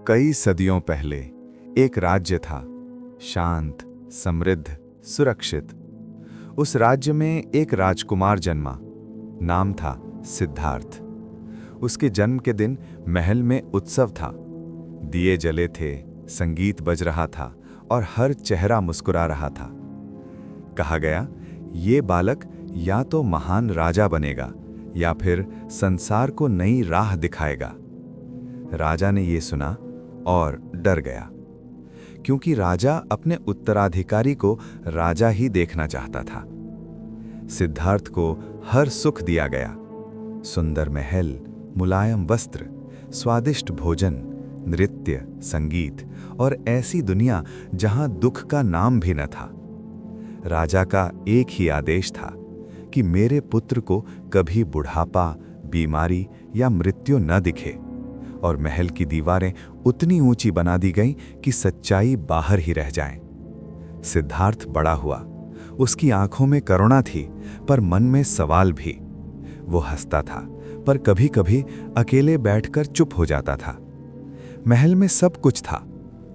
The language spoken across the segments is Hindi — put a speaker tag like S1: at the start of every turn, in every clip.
S1: कई सदियों पहले एक राज्य था, शांत, समृद्ध, सुरक्षित। उस राज्य में एक राजकुमार जन्मा। नाम था सिद्धार्थ। उसके जन्म के दिन महल में उत्सव था। दिए जले थे, संगीत बज रहा था और हर चेहरा मुस्कुरा रहा था। कहा गया, ये बालक या तो महान राजा बनेगा या फिर संसार को नई राह दिखाएगा। राजा ने ये सुना और डर गया, क्योंकि राजा अपने उत्तराधिकारी को राजा ही देखना चाहता था। सिद्धार्थ को हर सुख दिया गया, सुंदर महल, मुलायम वस्त्र, स्वादिष्ट भोजन, नृत्य, संगीत और ऐसी दुनिया जहां दुख का नाम भी न था। राजा का एक ही आदेश था कि मेरे पुत्र को कभी बुढ़ापा, बीमारी या मृत्यु न दिखे, और महल की दीवारें उतनी ऊंची बना दी गईं कि सच्चाई बाहर ही रह जाए। सिद्धार्थ बड़ा हुआ। उसकी आंखों में करुणा थी, पर मन में सवाल भी। वो हंसता था, पर कभी-कभी अकेले बैठकर चुप हो जाता था। महल में सब कुछ था,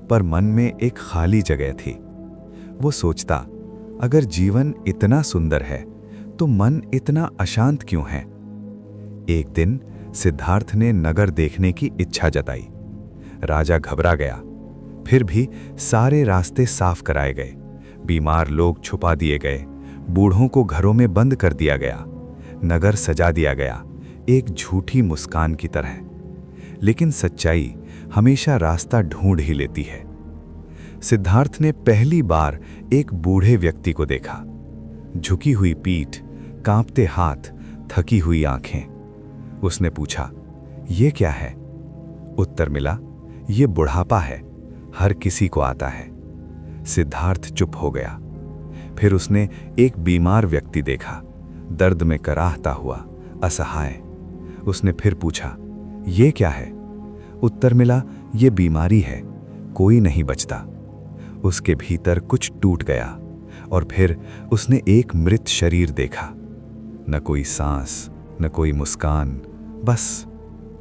S1: पर मन में एक खाली जगह थी। वो सोचता, अगर जीवन इतना सुंदर है तो मन इतना अशांत क्यों है। एक दिन सिद्धार्थ ने नगर देखने की इच्छा जताई। राजा घबरा गया। फिर भी सारे रास्ते साफ कराए गए, बीमार लोग छुपा दिए गए, बूढ़ों को घरों में बंद कर दिया गया, नगर सजा दिया गया, एक झूठी मुस्कान की तरह। लेकिन सच्चाई हमेशा रास्ता ढूंढ ही लेती है। सिद्धार्थ ने पहली बार एक बूढ़े व्यक्ति को देखा। झुकी हुई पीठ, कांपते हाथ, थकी हुई आंखें। उसने पूछा, ये क्या है? उत्तर मिला, ये बुढ़ापा है, हर किसी को आता है। सिद्धार्थ चुप हो गया। फिर उसने एक बीमार व्यक्ति देखा, दर्द में कराहता हुआ, असहाय। उसने फिर पूछा, ये क्या है? उत्तर मिला, ये बीमारी है, कोई नहीं बचता। उसके भीतर कुछ टूट गया और फिर उसने एक मृत शरीर देखा। न कोई सांस, न कोई मुस्कान, बस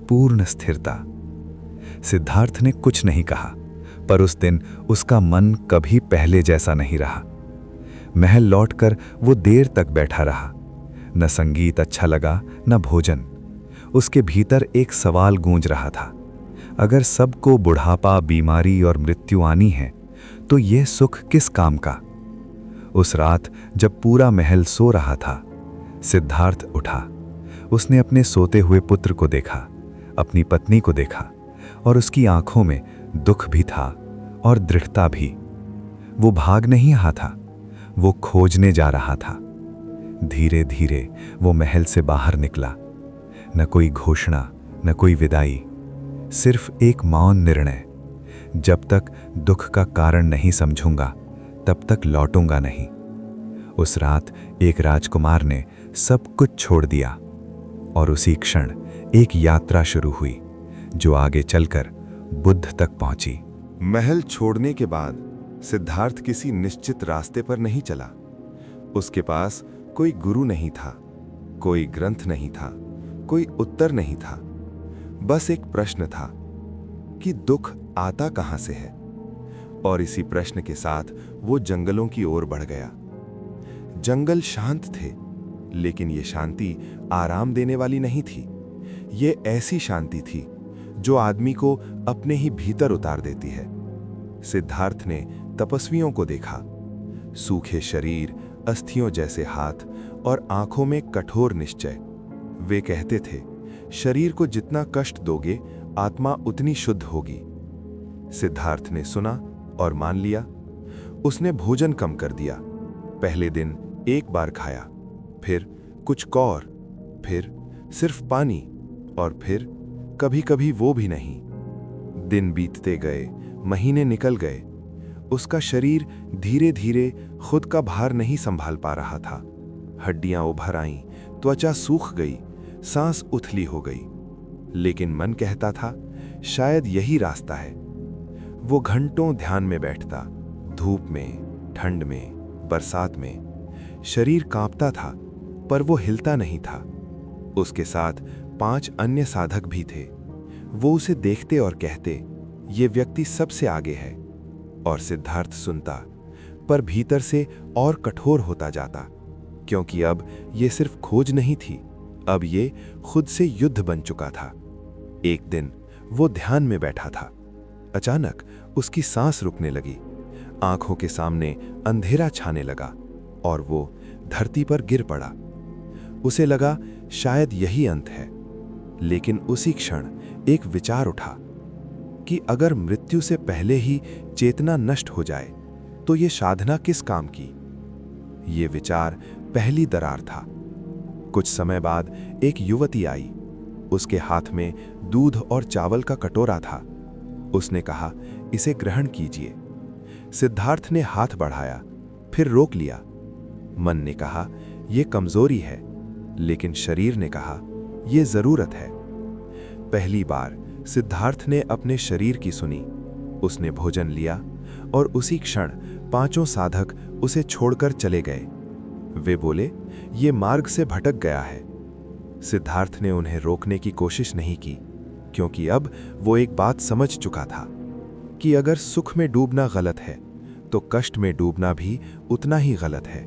S1: पूर्ण स्थिरता। सिद्धार्थ ने कुछ नहीं कहा, पर उस दिन उसका मन कभी पहले जैसा नहीं रहा। महल लौटकर वो देर तक बैठा रहा। न संगीत अच्छा लगा, न भोजन। उसके भीतर एक सवाल गूंज रहा था, अगर सबको बुढ़ापा, बीमारी और मृत्यु आनी है तो यह सुख किस काम का। उस रात जब पूरा महल सो रहा था, सिद्धार्थ उठा। उसने अपने सोते हुए पुत्र को देखा, अपनी पत्नी को देखा, और उसकी आंखों में दुख भी था और दृढ़ता भी। वो भाग नहीं रहा था, वो खोजने जा रहा था। धीरे धीरे वो महल से बाहर निकला। न कोई घोषणा, न कोई विदाई, सिर्फ एक मौन निर्णय, जब तक दुख का कारण नहीं समझूंगा तब तक लौटूंगा नहीं। उस रात एक राजकुमार ने सब कुछ छोड़ दिया, और उसी क्षण एक यात्रा शुरू हुई जो आगे चलकर बुद्ध तक पहुंची। महल छोड़ने के बाद सिद्धार्थ किसी निश्चित रास्ते पर नहीं चला। उसके पास कोई गुरु नहीं था, कोई ग्रंथ नहीं था, कोई उत्तर नहीं था। बस एक प्रश्न था कि दुख आता कहां से है। और इसी प्रश्न के साथ वो जंगलों की ओर बढ़ गया। जंगल शांत थे, लेकिन ये शांति आराम देने वाली नहीं थी। ये ऐसी शांति थी जो आदमी को अपने ही भीतर उतार देती है। सिद्धार्थ ने तपस्वियों को देखा, सूखे शरीर, अस्थियों जैसे हाथ और आंखों में कठोर निश्चय। वे कहते थे, शरीर को जितना कष्ट दोगे, आत्मा उतनी शुद्ध होगी। सिद्धार्थ ने सुना और मान लिया। उसने भोजन कम कर दिया। पहले दिन एक बार खाया, फिर कुछ कौर, फिर सिर्फ पानी, और फिर कभी-कभी वो भी नहीं। दिन बीतते गए, महीने निकल गए। उसका शरीर धीरे धीरे खुद का भार नहीं संभाल पा रहा था। हड्डियां उभर आईं, त्वचा सूख गई, सांस उथली हो गई। लेकिन मन कहता था, शायद यही रास्ता है। वो घंटों ध्यान में बैठता, धूप में, ठंड में, बरसात में। शरीर कांपता था, पर वो हिलता नहीं था। उसके साथ 5 अन्य साधक भी थे। वो उसे देखते और कहते, ये व्यक्ति सबसे आगे है। और सिद्धार्थ सुनता, पर भीतर से और कठोर होता जाता, क्योंकि अब ये सिर्फ खोज नहीं थी, अब ये खुद से युद्ध बन चुका था। एक दिन वो ध्यान में बैठा था। अचानक उसकी सांस रुकने लगी, आंखों के सामने अंधेरा छाने लगा और वो धरती पर गिर पड़ा। उसे लगा शायद यही अंत है। लेकिन उसी क्षण एक विचार उठा कि अगर मृत्यु से पहले ही चेतना नष्ट हो जाए तो ये साधना किस काम की। ये विचार पहली दरार था। कुछ समय बाद एक युवती आई। उसके हाथ में दूध और चावल का कटोरा था। उसने कहा, इसे ग्रहण कीजिए। सिद्धार्थ ने हाथ बढ़ाया, फिर रोक लिया। मन ने कहा, यह कमजोरी है, लेकिन शरीर ने कहा, यह जरूरत है। पहली बार सिद्धार्थ ने अपने शरीर की सुनी। उसने भोजन लिया और उसी क्षण पांचों साधक उसे छोड़कर चले गए। वे बोले, ये मार्ग से भटक गया है। सिद्धार्थ ने उन्हें रोकने की कोशिश नहीं की, क्योंकि अब वो एक बात समझ चुका था कि अगर सुख में डूबना गलत है तो कष्ट में डूबना भी उतना ही गलत है।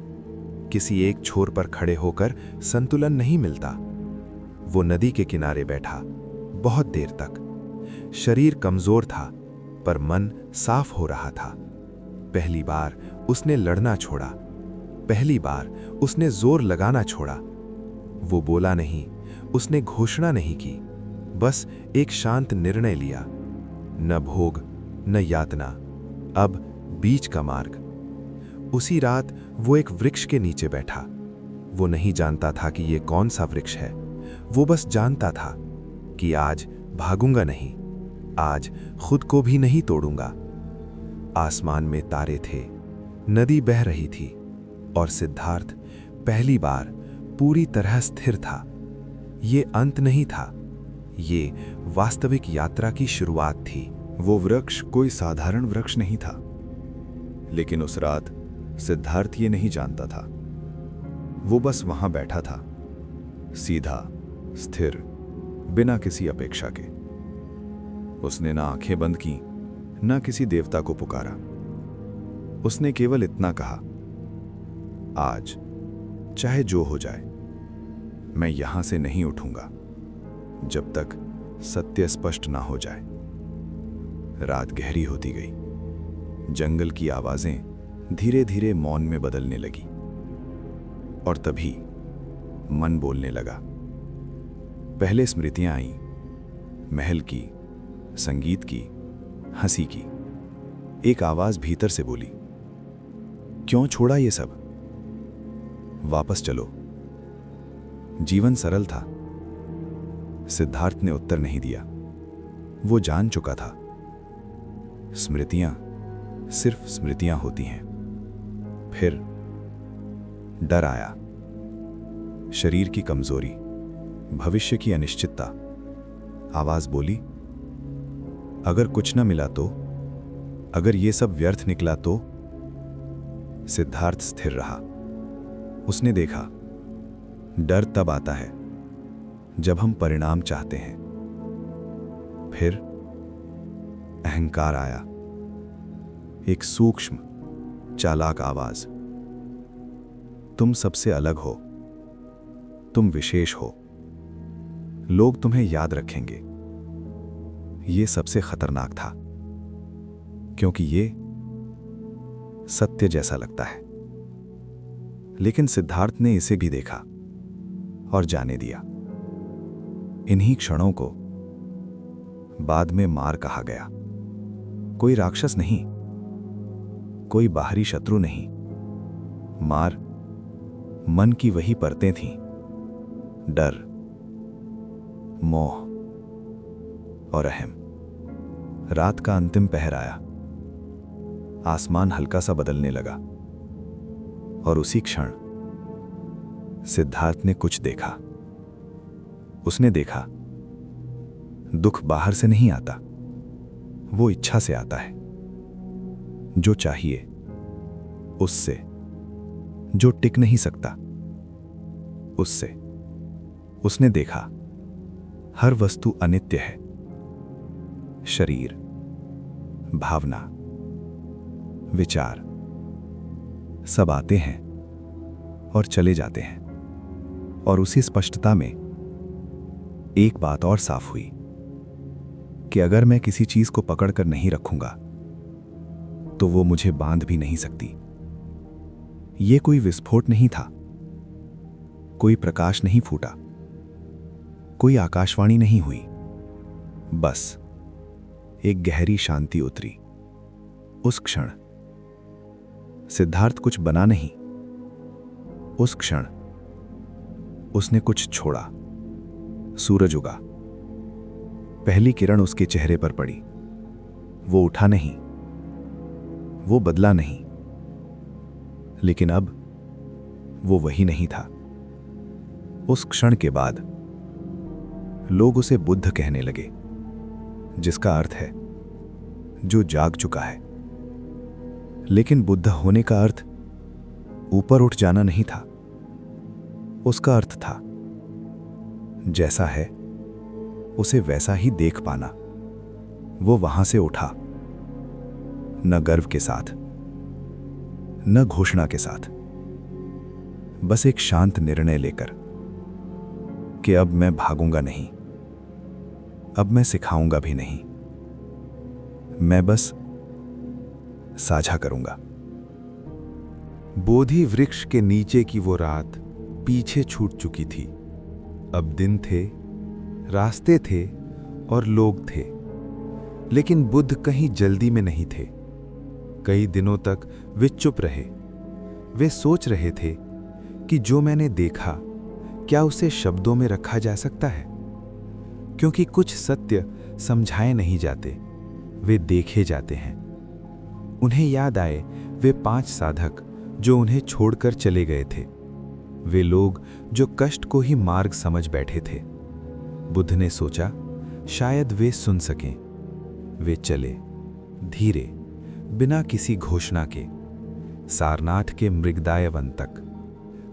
S1: किसी एक छोर पर खड़े होकर संतुलन नहीं मिलता। वो नदी के किनारे बैठा बहुत देर तक। शरीर कमजोर था, पर मन साफ हो रहा था। पहली बार उसने लड़ना छोड़ा। पहली बार उसने जोर लगाना छोड़ा। वो बोला नहीं, उसने घोषणा नहीं की, बस एक शांत निर्णय लिया। न भोग न यातना, अब बीच का मार्ग। उसी रात वो एक वृक्ष के नीचे बैठा। वो नहीं जानता था कि ये कौन सा वृक्ष है। वो बस जानता था कि आज भागूंगा नहीं, आज खुद को भी नहीं तोड़ूंगा। आसमान में तारे थे, नदी बह रही थी और सिद्धार्थ पहली बार पूरी तरह स्थिर था। ये अंत नहीं था, ये वास्तविक यात्रा की शुरुआत थी।
S2: वो वृक्ष कोई साधारण वृक्ष नहीं था, लेकिन उस रात सिद्धार्थ ये नहीं जानता था। वो बस वहां बैठा था, सीधा, स्थिर, बिना किसी अपेक्षा के। उसने ना आंखें बंद की, ना किसी देवता को पुकारा। उसने केवल इतना कहा, आज चाहे जो हो जाए, मैं यहां से नहीं उठूंगा जब तक सत्य स्पष्ट ना हो जाए। रात गहरी होती गई। जंगल की आवाजें धीरे धीरे मौन में बदलने लगी और तभी मन बोलने लगा। पहले स्मृतियां आईं, महल की, संगीत की, हंसी की। एक आवाज भीतर से बोली, क्यों छोड़ा ये सब? वापस चलो। जीवन सरल था। सिद्धार्थ ने उत्तर नहीं दिया। वो जान चुका था, स्मृतियां सिर्फ स्मृतियां होती हैं। फिर डर आया, शरीर की कमजोरी, भविष्य की अनिश्चितता। आवाज बोली, अगर कुछ न मिला तो, अगर ये सब व्यर्थ निकला तो? सिद्धार्थ स्थिर रहा। उसने देखा, डर तब आता है जब हम परिणाम चाहते हैं। फिर अहंकार आया, एक सूक्ष्म, चालाक आवाज, तुम सबसे अलग हो, तुम विशेष हो, लोग तुम्हें याद रखेंगे। ये सबसे खतरनाक था, क्योंकि ये सत्य जैसा लगता है। लेकिन सिद्धार्थ ने इसे भी देखा और जाने दिया। इन्हीं क्षणों को बाद में मार कहा गया। कोई राक्षस नहीं, कोई बाहरी शत्रु नहीं। मार मन की वही परतें थीं, डर, मोह और अहम। रात का अंतिम पहर आया। आसमान हल्का सा बदलने लगा और उसी क्षण सिद्धार्थ ने कुछ देखा। उसने देखा, दुख बाहर से नहीं आता, वो इच्छा से आता है। जो चाहिए उससे, जो टिक नहीं सकता उससे। उसने देखा, हर वस्तु अनित्य है। शरीर, भावना, विचार सब आते हैं और चले जाते हैं। और उसी स्पष्टता में एक बात और साफ हुई कि अगर मैं किसी चीज को पकड़कर नहीं रखूंगा तो वो मुझे बांध भी नहीं सकती। ये कोई विस्फोट नहीं था, कोई प्रकाश नहीं फूटा, कोई आकाशवाणी नहीं हुई, बस एक गहरी शांति उतरी। उस क्षण सिद्धार्थ कुछ बना नहीं, उस क्षण उसने कुछ छोड़ा। सूरज उगा, पहली किरण उसके चेहरे पर पड़ी। वो उठा नहीं, वो बदला नहीं, लेकिन अब वो वही नहीं था। उस क्षण के बाद लोग उसे बुद्ध कहने लगे, जिसका अर्थ है जो जाग चुका है। लेकिन बुद्ध होने का अर्थ ऊपर उठ जाना नहीं था। उसका अर्थ था जैसा है उसे वैसा ही देख पाना। वो वहां से उठा, न गर्व के साथ, न घोषणा के साथ, बस एक शांत निर्णय लेकर कि अब मैं भागूंगा नहीं, अब मैं सिखाऊंगा भी नहीं, मैं बस साझा करूंगा।
S1: बोधि वृक्ष के नीचे की वो रात पीछे छूट चुकी थी। अब दिन थे, रास्ते थे और लोग थे, लेकिन बुद्ध कहीं जल्दी में नहीं थे। कई दिनों तक वे चुप रहे। वे सोच रहे थे कि जो मैंने देखा क्या उसे शब्दों में रखा जा सकता है, क्योंकि कुछ सत्य समझाए नहीं जाते, वे देखे जाते हैं। उन्हें याद आए वे 5 साधक जो उन्हें छोड़कर चले गए थे, वे लोग जो कष्ट को ही मार्ग समझ बैठे थे। बुद्ध ने सोचा शायद वे सुन सकें। वे चले धीरे, बिना किसी घोषणा के, सारनाथ के मृगदाय वन तक।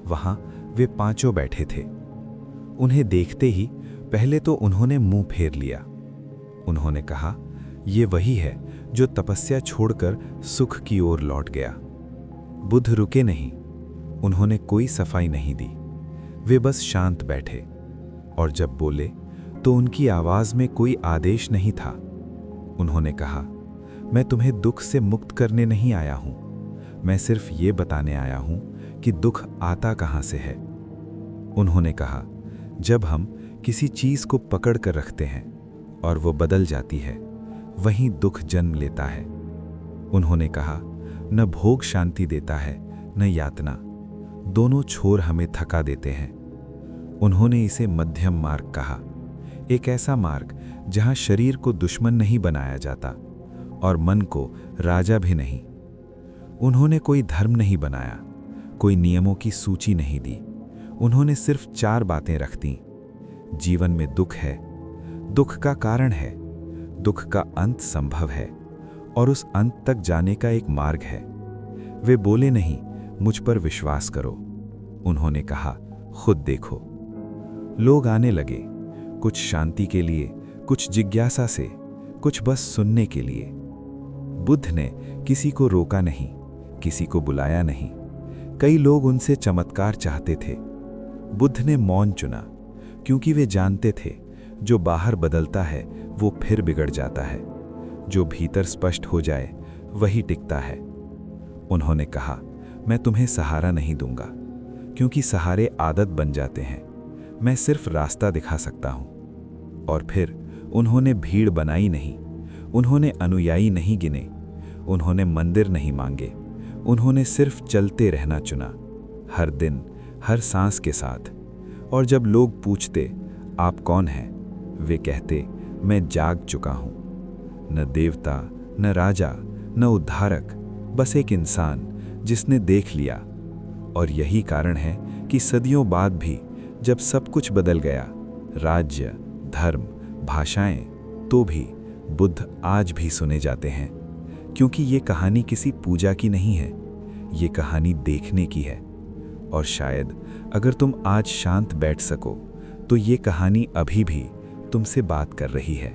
S1: वहां वे 5 बैठे थे। उन्हें देखते ही पहले तो उन्होंने मुंह फेर लिया। उन्होंने कहा, ये वही है जो तपस्या छोड़कर सुख की ओर लौट गया। बुद्ध रुके नहीं, उन्होंने कोई सफाई नहीं दी। वे बस शांत बैठे, और जब बोले तो उनकी आवाज में कोई आदेश नहीं था। उन्होंने कहा, मैं तुम्हें दुख से मुक्त करने नहीं आया हूं, मैं सिर्फ ये बताने आया हूं कि दुख आता कहां से है। उन्होंने कहा, जब हम किसी चीज को पकड़ कर रखते हैं और वो बदल जाती है, वहीं दुख जन्म लेता है। उन्होंने कहा, न भोग शांति देता है, न यातना, दोनों छोर हमें थका देते हैं। उन्होंने इसे मध्यम मार्ग कहा, एक ऐसा मार्ग जहां शरीर को दुश्मन नहीं बनाया जाता और मन को राजा भी नहीं। उन्होंने कोई धर्म नहीं बनाया, कोई नियमों की सूची नहीं दी। उन्होंने सिर्फ 4 बातें रख दी। जीवन में दुख है, दुख का कारण है, दुख का अंत संभव है, और उस अंत तक जाने का एक मार्ग है। वे बोले नहीं, मुझ पर विश्वास करो। उन्होंने कहा, खुद देखो। लोग आने लगे, कुछ शांति के लिए, कुछ जिज्ञासा से, कुछ बस सुनने के लिए। बुद्ध ने किसी को रोका नहीं, किसी को बुलाया नहीं। कई लोग उनसे चमत्कार चाहते थे। बुद्ध ने मौन चुना, क्योंकि वे जानते थे जो बाहर बदलता है वो फिर बिगड़ जाता है, जो भीतर स्पष्ट हो जाए वही टिकता है। उन्होंने कहा, मैं तुम्हें सहारा नहीं दूंगा, क्योंकि सहारे आदत बन जाते हैं। मैं सिर्फ रास्ता दिखा सकता हूं। और फिर उन्होंने भीड़ बनाई नहीं, उन्होंने अनुयायी नहीं गिने, उन्होंने मंदिर नहीं मांगे, उन्होंने सिर्फ चलते रहना चुना, हर दिन, हर सांस के साथ। और जब लोग पूछते, आप कौन हैं, वे कहते, मैं जाग चुका हूं। न देवता, न राजा, न उद्धारक, बस एक इंसान जिसने देख लिया। और यही कारण है कि सदियों बाद भी जब सब कुछ बदल गया, राज्य, धर्म, भाषाएं, तो भी बुद्ध आज भी सुने जाते हैं। क्योंकि ये कहानी किसी पूजा की नहीं है, ये कहानी देखने की है। और शायद अगर तुम आज शांत बैठ सको तो ये कहानी अभी भी तुमसे बात कर रही है।